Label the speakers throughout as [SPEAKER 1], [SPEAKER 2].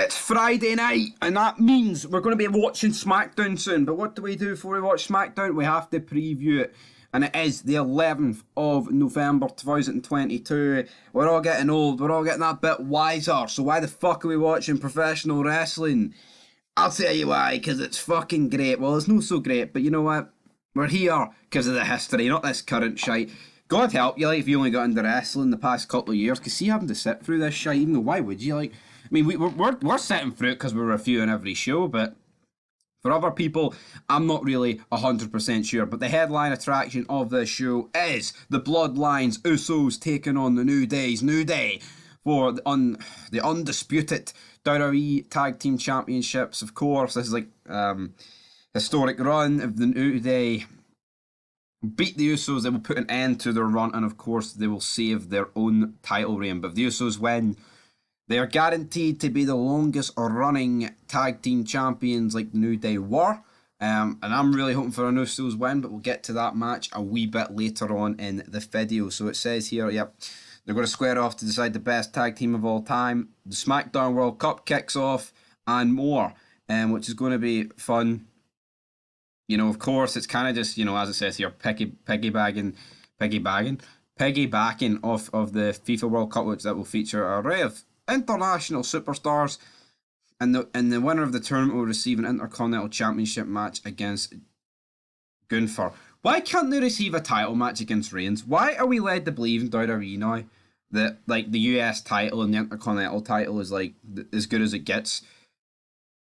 [SPEAKER 1] It's Friday night, and that means we're going to be watching SmackDown soon. But what do we do before we watch SmackDown? We have to preview it. And it is the 11th of November 2022. We're all getting old. We're all getting that bit wiser. So why the fuck are we watching professional wrestling? I'll tell you why. Because it's fucking great. Well, it's not so great. But you know what? We're here because of the history, not this current shite. God help you, like, if you only got into wrestling the past couple of years. Because see, having to sit through this shite, even though why would you? Like, I mean, we're sitting through it because we're reviewing every show, but for other people, I'm not really 100% sure. But the headline attraction of this show is the Bloodlines Usos taking on the New Day for the undisputed WWE Tag Team Championships. Of course, this is like historic run of the New Day. Beat the Usos, they will put an end to their run, and of course, they will save their own title reign. But if the Usos win, they are guaranteed to be the longest running tag team champions like the New Day were. And I'm really hoping for an Usos win, but we'll get to that match a wee bit later on in the video. So it says here, yep, they're going to square off to decide the best tag team of all time. The SmackDown World Cup kicks off and more, which is going to be fun. You know, of course, it's kind of just, you know, as it says here, piggybacking off of the FIFA World Cup, which that will feature an array of international superstars, and the winner of the tournament will receive an Intercontinental Championship match against Gunther. Why can't they receive a title match against Reigns? Why are we led to believe in WWE now that like the US title and the Intercontinental title is like as good as it gets?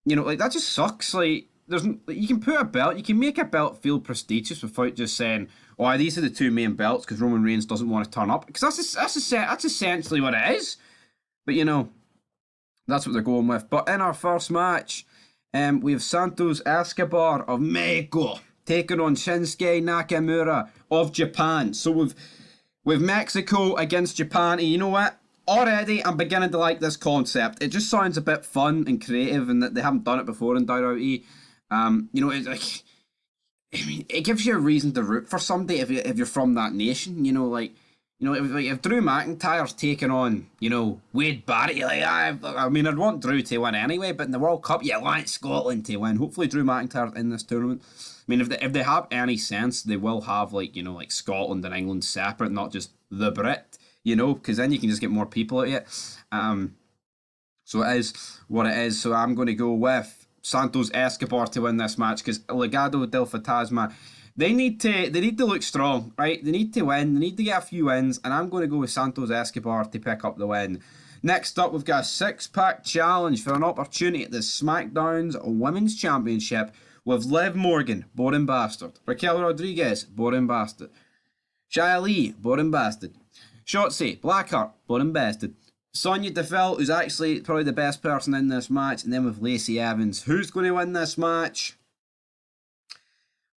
[SPEAKER 1] You know, like that just sucks. Like you can put a belt, you can make a belt feel prestigious without just saying, "Oh, these are the two main belts," because Roman Reigns doesn't want to turn up. Because that's essentially what it is. But, you know, that's what they're going with. But in our first match, we have Santos Escobar of Mexico taking on Shinsuke Nakamura of Japan. So we've Mexico against Japan. And you know what? Already, I'm beginning to like this concept. It just sounds a bit fun and creative, and that they haven't done it before in WWE. You know, it's like, I mean, it gives you a reason to root for somebody if you're from that nation. You know, like, you know, if Drew McIntyre's taking on, you know, Wade Barrett, you're like, I mean, I'd want Drew to win anyway, but in the World Cup, you want Scotland to win. Hopefully Drew McIntyre's in this tournament. I mean, if they have any sense, they will have, like, you know, like Scotland and England separate, not just the Brit, you know, because then you can just get more people at it. So it is what it is. So I'm going to go with Santos Escobar to win this match, because Legado del Fantasma, They need to look strong, right? They need to win. They need to get a few wins, and I'm going to go with Santos Escobar to pick up the win. Next up, we've got a six-pack challenge for an opportunity at the SmackDown's Women's Championship with Liv Morgan, boring bastard. Raquel Rodriguez, boring bastard. Shia Lee, boring bastard. Shotzi Blackheart, boring bastard. Sonya Deville, who's actually probably the best person in this match, and then with Lacey Evans. Who's going to win this match?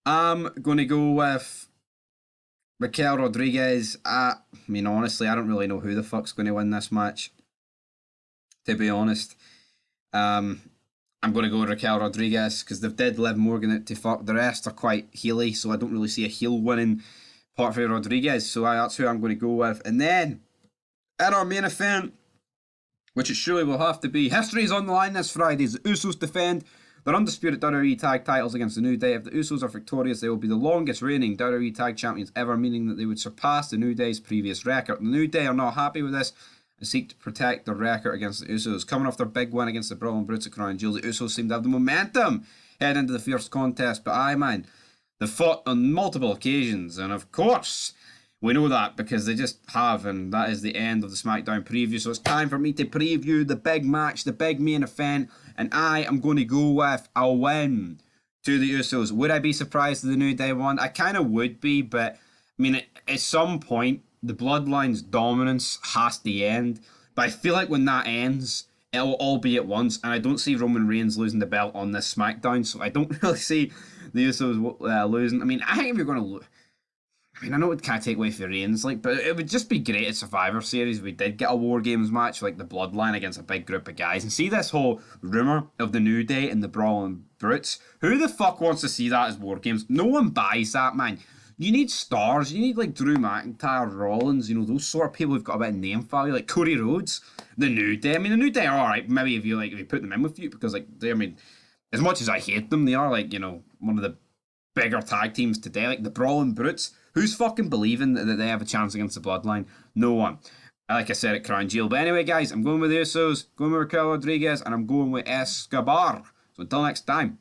[SPEAKER 1] I'm going to go with Raquel Rodriguez. I mean, honestly, I don't really know who the fuck's going to win this match, to be honest. I'm going to go with Raquel Rodriguez because they've did Liv Morgan to fuck. The rest are quite heely, so I don't really see a heel winning part for Rodriguez, so that's who I'm going to go with. And then, in our main event, which it surely will have to be, history is on the line this Friday. The Usos defend their undisputed WWE Tag titles against the New Day. If the Usos are victorious, they will be the longest reigning WWE Tag Champions ever, meaning that they would surpass the New Day's previous record. The New Day are not happy with this and seek to protect their record against the Usos. Coming off their big win against the Brawling Brutes at Crown Jewel, the Usos seem to have the momentum heading into the first contest. But they fought on multiple occasions, and of course, we know that because they just have, and that is the end of the SmackDown preview. So it's time for me to preview the big match, the big main event, and I am going to go with a win to the Usos. Would I be surprised if the New Day won? I kind of would be, but I mean, at some point, the Bloodline's dominance has to end. But I feel like when that ends, it'll all be at once, and I don't see Roman Reigns losing the belt on this SmackDown, so I don't really see the Usos losing. I mean, I think if you're going to lose, I mean, I know it would kind of take away from Reigns, like, but it would just be great at Survivor Series if we did get a War Games match, like the Bloodline against a big group of guys, and see this whole rumour of the New Day and the Brawling Brutes. Who the fuck wants to see that as War Games? No one buys that, man. You need stars. You need, like, Drew McIntyre, Rollins, you know, those sort of people who've got a bit of name value, like Cody Rhodes. the New Day. I mean, the New Day are alright. Maybe if you put them in with you, because like they, I mean, as much as I hate them, they are like, you know, one of the bigger tag teams today, like the Brawling Brutes. Who's fucking believing that they have a chance against the Bloodline? No one. Like I said at Crown Jewel. But anyway, guys, I'm going with the Usos, going with Raquel Rodriguez, and I'm going with Escobar. So until next time.